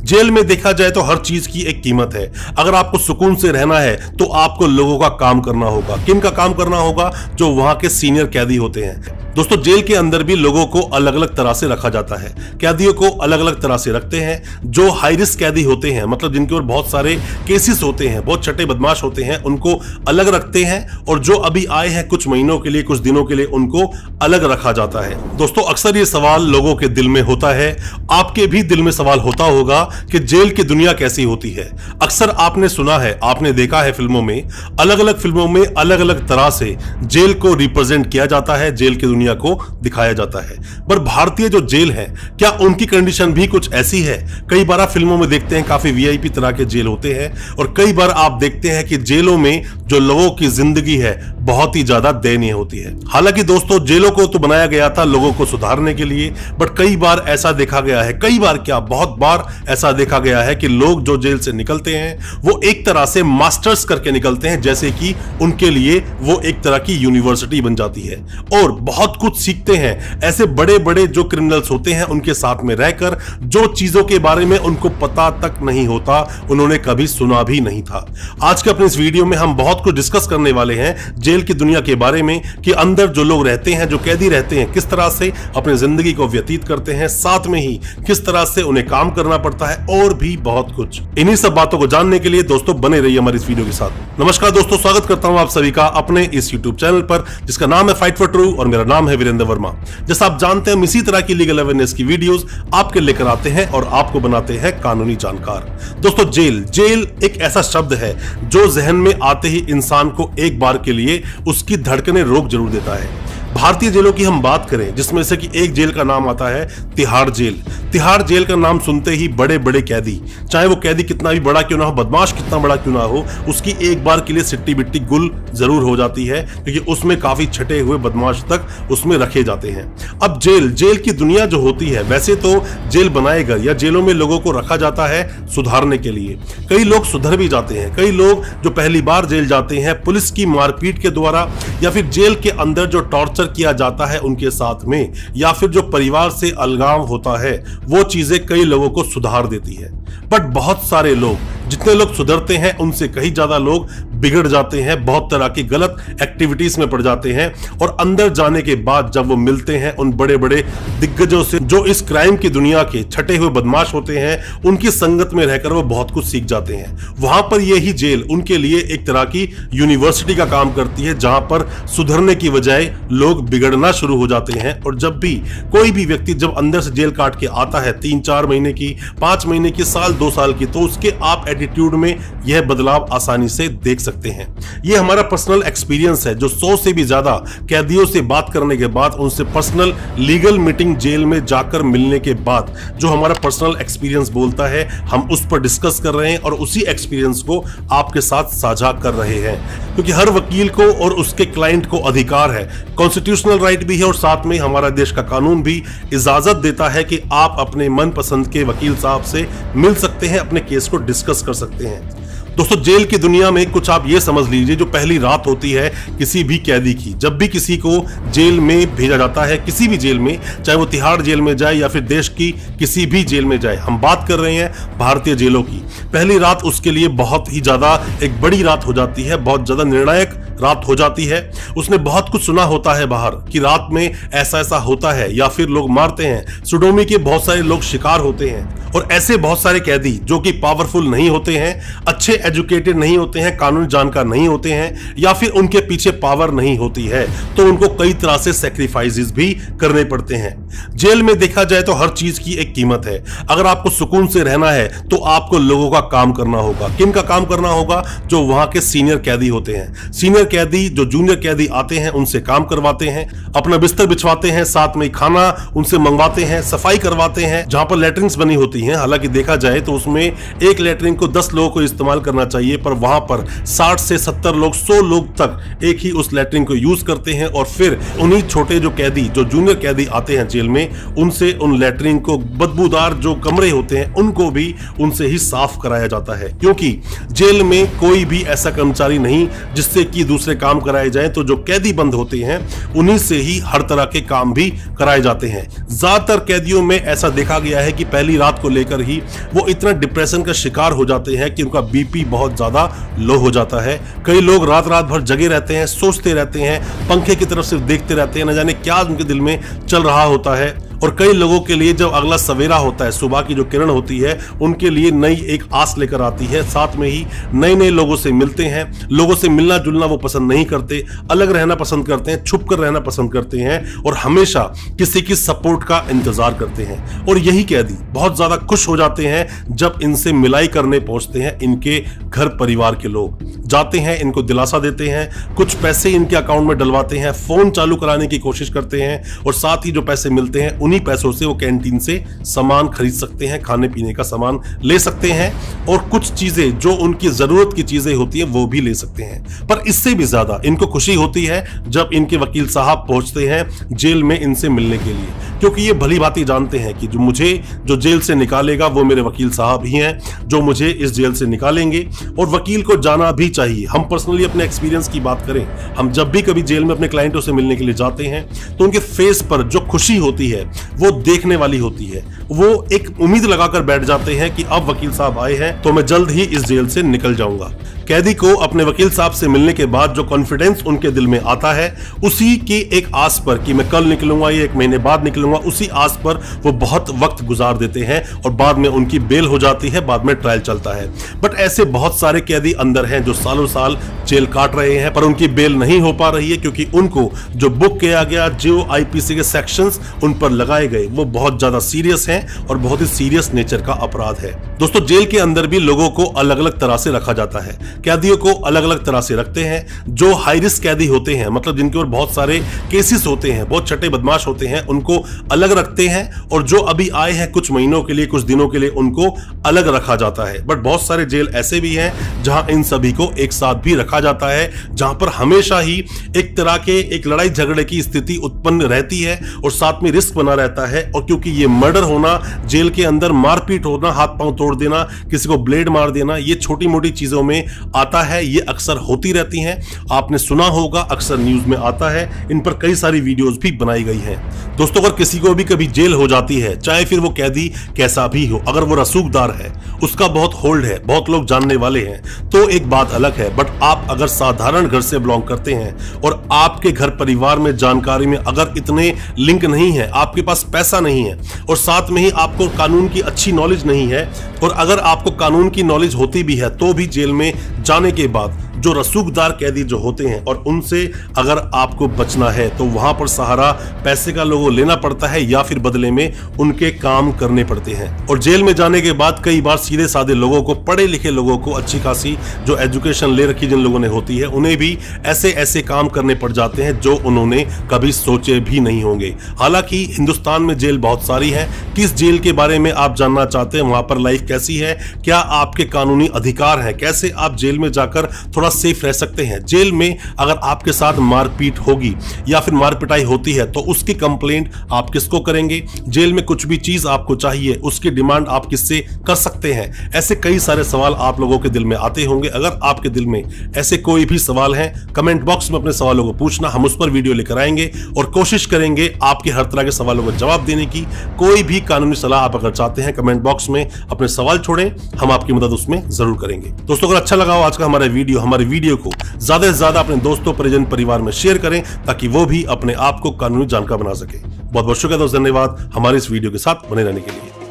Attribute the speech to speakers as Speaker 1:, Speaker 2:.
Speaker 1: Jail में देखा जाए तो हर चीज की एक कीमत है। अगर आपको सुकून से रहना है तो आपको लोगों का काम करना होगा। किन का काम करना होगा? जो वहां के सीनियर कैदी होते हैं। दोस्तों, जेल के अंदर भी लोगों को अलग अलग तरह से रखा जाता है। कैदियों को अलग अलग तरह से रखते हैं। जो हाई रिस्क कैदी होते हैं, मतलब जिनके ऊपर बहुत सारे केसेस होते हैं, बहुत छठे बदमाश होते हैं, उनको अलग रखते हैं। और जो अभी आए हैं कुछ महीनों के लिए, कुछ दिनों के लिए, उनको अलग रखा जाता है। दोस्तों, अक्सर ये सवाल लोगों के दिल में होता है, आपके भी दिल में सवाल होता होगा कि जेल की दुनिया कैसी होती है। अक्सर आपने सुना है, आपने देखा है फिल्मों में, अलग अलग फिल्मों में अलग अलग तरह से जेल को रिप्रेजेंट किया जाता है, जेल की दुनिया को दिखाया जाता है। पर भारतीय जो जेल है, क्या उनकी कंडीशन भी कुछ ऐसी है? कई बार आप फिल्मों में देखते हैं काफी वीआईपी तरह के जेल होते हैं, और कई बार आप देखते हैं कि जेलों में जो लोगों की जिंदगी है बहुत ही ज्यादा दयनीय होती है। हालांकि दोस्तों, जेलों को तो बनाया गया था लोगों को सुधारने के लिए, बट कई बार ऐसा देखा गया है, कई बार क्या बहुत बार ऐसा देखा गया है कि लोग जो जेल से निकलते हैं वो एक तरह से मास्टर्स करके निकलते हैं, जैसे कि उनके लिए वो एक तरह की यूनिवर्सिटी बन जाती है और बहुत कुछ सीखते हैं। ऐसे बड़े बड़े जो क्रिमिनल्स होते हैं उनके साथ में रहकर जो चीजों के बारे में उनको पता तक नहीं होता, उन्होंने कभी सुना भी नहीं था। आज के अपने इस वीडियो में हम बहुत कुछ डिस्कस करने वाले हैं जेल की दुनिया के बारे में, कि अंदर जो लोग रहते हैं, जो कैदी रहते हैं, किस तरह से अपनी जिंदगी को व्यतीत करते हैं, साथ में ही किस तरह से उन्हें काम करना पड़ता है, और भी बहुत कुछ। इन्हीं सब बातों को जानने के लिए दोस्तों बने रहिए हमारे इस वीडियो के साथ। नमस्कार दोस्तों, स्वागत करता हूं आप सभी का अपने इस यूट्यूब चैनल पर, जिसका नाम है फाइट फॉर ट्रू, और मेरा नाम है वीरेंद्र वर्मा। जैसा आप जानते हैं, हम इसी तरह की लीगल अवेयरनेस की वीडियोस आपके लेकर आते हैं और आपको बनाते हैं कानूनी जानकार। दोस्तों, जेल एक ऐसा शब्द है जो जहन में आते ही इंसान को एक बार के लिए उसकी धड़कनें रोक जरूर देता है। भारतीय जेलों की हम बात करें, जिसमें से कि एक जेल का नाम आता है तिहाड़ जेल। तिहाड़ जेल का नाम सुनते ही बड़े बड़े कैदी, चाहे वो कैदी कितना भी बड़ा क्यों ना हो, बदमाश कितना बड़ा क्यों ना हो, उसकी एक बार के लिए सिट्टी बिट्टी गुल जरूर हो जाती है, क्योंकि उसमें काफी छटे हुए बदमाश तक उसमें रखे जाते हैं। अब जेल की दुनिया जो होती है, वैसे तो जेल बनाए गए या जेलों में लोगों को रखा जाता है सुधारने के लिए। कई लोग सुधर भी जाते हैं। कई लोग जो पहली बार जेल जाते हैं पुलिस की मारपीट के द्वारा, या फिर जेल के अंदर जो टॉर्चर किया जाता है उनके साथ में, या फिर जो परिवार से अलगाव होता है, वो चीजें कई लोगों को सुधार देती है। बट बहुत सारे लोग, जितने लोग सुधरते हैं उनसे कहीं ज्यादा लोग बिगड़ जाते हैं, बहुत तरह की गलत एक्टिविटीज में पड़ जाते हैं, और अंदर जाने के बाद जब वो मिलते हैं उन बड़े बड़े दिग्गजों से जो इस क्राइम की दुनिया के छटे हुए बदमाश होते हैं, उनकी संगत में रहकर वो बहुत कुछ सीख जाते हैं। वहां पर यही जेल उनके लिए एक तरह की यूनिवर्सिटी का काम करती है, जहां पर सुधरने की बजाय लोग बिगड़ना शुरू हो जाते हैं। और जब भी कोई भी व्यक्ति जब अंदर से जेल काट के आता है, 3-4 महीने की, 5 महीने की, साल 2 साल की, तो उसके आप एटीट्यूड में यह बदलाव आसानी से देख सकते हैं। यह हमारा पर्सनल एक्सपीरियंस है, जो 100 से भी ज्यादा कैदियों से बात करने के बाद, उनसे पर्सनल लीगल मीटिंग जेल में जाकर मिलने के बाद जो हमारा पर्सनल एक्सपीरियंस बोलता है, हम उस पर डिस्कस कर रहे हैं और उसी एक्सपीरियंस को आपके साथ साझा कर रहे हैं। क्योंकि हर वकील को और उसके क्लाइंट को अधिकार है, कॉन्स्टिट्यूशनल राइट भी है, और साथ में हमारा देश का कानून भी इजाजत देता है कि आप अपने मनपसंद के वकील साहब से मिल सकते हैं, अपने केस को डिस्कस कर सकते हैं। दोस्तों, जेल की दुनिया में कुछ आप ये समझ लीजिए, जो पहली रात होती है किसी भी कैदी की, जब भी किसी को जेल में भेजा जाता है, किसी भी जेल में, चाहे वो तिहाड़ जेल में जाए या फिर देश की किसी भी जेल में जाए, हम बात कर रहे हैं भारतीय जेलों की, पहली रात उसके लिए बहुत ही ज्यादा एक बड़ी रात हो जाती है, बहुत ज्यादा निर्णायक रात हो जाती है। उसने बहुत कुछ सुना होता है बाहर कि रात में ऐसा ऐसा होता है, या फिर लोग मारते हैं, सुडोमी के बहुत सारे लोग शिकार होते हैं, और ऐसे बहुत सारे कैदी जो कि पावरफुल नहीं होते हैं, अच्छे एजुकेटेड नहीं होते हैं, कानूनी जानकार नहीं होते हैं, या फिर उनके पीछे पावर नहीं होती है, तो उनको कई तरह से सैक्रिफाइसेस भी करने पड़ते हैं। जेल में देखा जाए तो हर चीज की एक कीमत है। अगर आपको सुकून से रहना है तो आपको लोगों का काम करना होगा। किन का काम करना होगा? जो वहां के सीनियर कैदी होते हैं। सीनियर कैदी जो जूनियर कैदी आते हैं उनसे काम करवाते हैं, अपना बिस्तर बिछवाते हैं, साथ में खाना उनसे मंगवाते हैं, सफाई करवाते हैं। जहां पर लैट्रिन्स बनी होती हैं, हालांकि देखा जाए तो उसमें एक लैट्रिन को 10 लोगों को इस्तेमाल करना चाहिए, पर वहां पर 60 से 70 लोग, 100 लोग तक एक ही उस लैट्रिन को यूज करते हैं। और फिर उन्हीं छोटे जो कैदी, जो जूनियर कैदी आते हैं जेल में, उनसे उन लैट्रिन को, बदबूदार जो कमरे होते हैं उनको भी उनसे ही साफ कराया जाता है, क्योंकि जेल में कोई भी ऐसा कर्मचारी नहीं जिससे कि दूसरे काम कराए जाएं, तो जो कैदी बंद होते हैं उन्हीं से ही हर तरह के काम भी कराए जाते हैं। ज्यादातर कैदियों में ऐसा देखा गया है कि पहली रात को लेकर ही वो इतना डिप्रेशन का शिकार हो जाते हैं कि उनका बीपी बहुत ज्यादा लो हो जाता है। कई लोग रात रात भर जगे रहते हैं, सोचते रहते हैं, पंखे की तरफ सिर्फ देखते रहते हैं, न जाने क्या उनके दिल में चल रहा होता है। और कई लोगों के लिए जब अगला सवेरा होता है, सुबह की जो किरण होती है, उनके लिए नई एक आस लेकर आती है। साथ में ही नए नए लोगों से मिलते हैं। लोगों से मिलना जुलना वो पसंद नहीं करते, अलग रहना पसंद करते हैं, छुप कर रहना पसंद करते हैं और हमेशा किसी की सपोर्ट का इंतजार करते हैं। और यही कैदी बहुत ज्यादा खुश हो जाते हैं जब इनसे मिलाई करने पहुंचते हैं इनके घर परिवार के लोग। जाते हैं, इनको दिलासा देते हैं, कुछ पैसे इनके अकाउंट में डलवाते हैं, फोन चालू कराने की कोशिश करते हैं और साथ ही जो पैसे मिलते हैं उन्हीं पैसों से वो कैंटीन से सामान खरीद सकते हैं, खाने पीने का सामान ले सकते हैं और कुछ चीजें जो उनकी जरूरत की चीजें होती है वो भी ले सकते हैं। पर इससे भी ज्यादा इनको खुशी होती है जब इनके वकील साहब पहुंचते हैं जेल में इनसे मिलने के लिए, क्योंकि ये भली भांति जानते हैं कि जो जेल से निकालेगा वो मेरे वकील साहब ही हैं जो मुझे इस जेल से निकालेंगे। और वकील को जाना भी चाहिए। हम पर्सनली अपने एक्सपीरियंस की बात करें, हम जब भी कभी जेल में अपने क्लाइंटों से मिलने के लिए जाते हैं तो उनके फेस पर जो खुशी होती है वो देखने वाली होती है। वो एक उम्मीद लगाकर बैठ जाते हैं कि अब वकील साहब आए हैं तो मैं जल्द ही इस जेल से निकल जाऊंगा। कैदी को अपने वकील साहब से मिलने के बाद जो कॉन्फिडेंस उनके दिल में आता है, उसी की एक आस पर कि मैं कल निकलूंगा या 1 महीने बाद निकलूंगा, उसी आस पर वो बहुत वक्त गुजार देते हैं और बाद में उनकी बेल हो जाती है, बाद में ट्रायल चलता है। बट ऐसे बहुत सारे कैदी अंदर हैं जो सालों साल जेल काट रहे हैं पर उनकी बेल नहीं हो पा रही है, क्योंकि उनको जो बुक किया गया, जो आईपीसी के सेक्शंस उन पर लगाए गए, वो बहुत ज्यादा सीरियस हैं और बहुत ही सीरियस नेचर का अपराध है। दोस्तों, जेल के अंदर भी लोगों को अलग अलग तरह से रखा जाता है। कैदियों को अलग अलग तरह से रखते हैं। जो हाई रिस्क कैदी होते हैं, मतलब जिनके ऊपर बहुत सारे केसेस होते हैं, बहुत छठे बदमाश होते हैं, उनको अलग रखते हैं। और जो अभी आए हैं कुछ महीनों के लिए, कुछ दिनों के लिए, उनको अलग रखा जाता है। बट बहुत सारे जेल ऐसे भी हैं जहां इन सभी को एक साथ भी रखा जाता है, जहां पर हमेशा ही एक तरह के एक लड़ाई झगड़े की स्थिति उत्पन्न रहती है और साथ में रिस्क बना रहता है। और क्योंकि ये मर्डर होना, जेल के अंदर मारपीट होना, हाथ पांव तोड़ देना, किसी को ब्लेड मार देना, ये छोटी मोटी चीजों में आता है, ये अक्सर होती रहती हैं। आपने सुना होगा, अक्सर न्यूज में आता है, इन पर कई सारी वीडियोस भी बनाई गई हैं। दोस्तों, अगर किसी को भी कभी जेल हो जाती है, चाहे फिर वो कैदी कैसा भी हो, अगर वो रसूखदार है, उसका बहुत होल्ड है, बहुत लोग जानने वाले हैं, तो एक बात अलग है। बट आप अगर साधारण घर से बिलोंग करते हैं और आपके घर परिवार में जानकारी में अगर इतने लिंक नहीं है, आपके पास पैसा नहीं है और साथ में ही आपको कानून की अच्छी नॉलेज नहीं है, और अगर आपको कानून की नॉलेज होती भी है तो भी जेल में जाने के बाद जो रसूखदार कैदी जो होते हैं और उनसे अगर आपको बचना है तो वहां पर सहारा पैसे का लोगों लेना पड़ता है या फिर बदले में उनके काम करने पड़ते हैं। और जेल में जाने के बाद कई बार सीधे साधे लोगों को, पढ़े लिखे लोगों को, अच्छी खासी जो एजुकेशन ले रखी जिन लोगों ने होती है, उन्हें भी ऐसे ऐसे काम करने पड़ जाते हैं जो उन्होंने कभी सोचे भी नहीं होंगे। हालांकि हिंदुस्तान में जेल बहुत सारी है। किस जेल के बारे में आप जानना चाहते हैं, वहां पर लाइफ कैसी है, क्या आपके कानूनी अधिकार हैं, कैसे आप जेल में जाकर थोड़ा सेफ रह सकते हैं। जेल में अगर आपके साथ मारपीट होगी या फिर मार पिटाई होती है तो उसकी कंप्लेंट आप किसको करेंगे। जेल में कुछ भी चीज आपको चाहिए, उसकी डिमांड आप किससे कर सकते हैं। ऐसे कई सारे सवाल आप लोगों के दिल में आते होंगे। अगर आपके दिल में ऐसे कोई भी सवाल हैं, कमेंट बॉक्स में अपने सवालों को पूछना, हम उस पर वीडियो लेकर आएंगे और कोशिश करेंगे आपके हर तरह के सवालों का जवाब देने की। कोई भी कानूनी सलाह आप अगर चाहते हैं, कमेंट बॉक्स में अपने सवाल छोड़ें, हम आपकी मदद उसमें जरूर करेंगे। दोस्तों, अगर अच्छा लगा हो आज का हमारा वीडियो को ज्यादा से ज्यादा अपने दोस्तों, परिजन, परिवार में शेयर करें ताकि वो भी अपने आप को कानूनी जानकार बना सके। बहुत बहुत शुक्रिया दोस्त, धन्यवाद हमारे इस वीडियो के साथ बने रहने के लिए।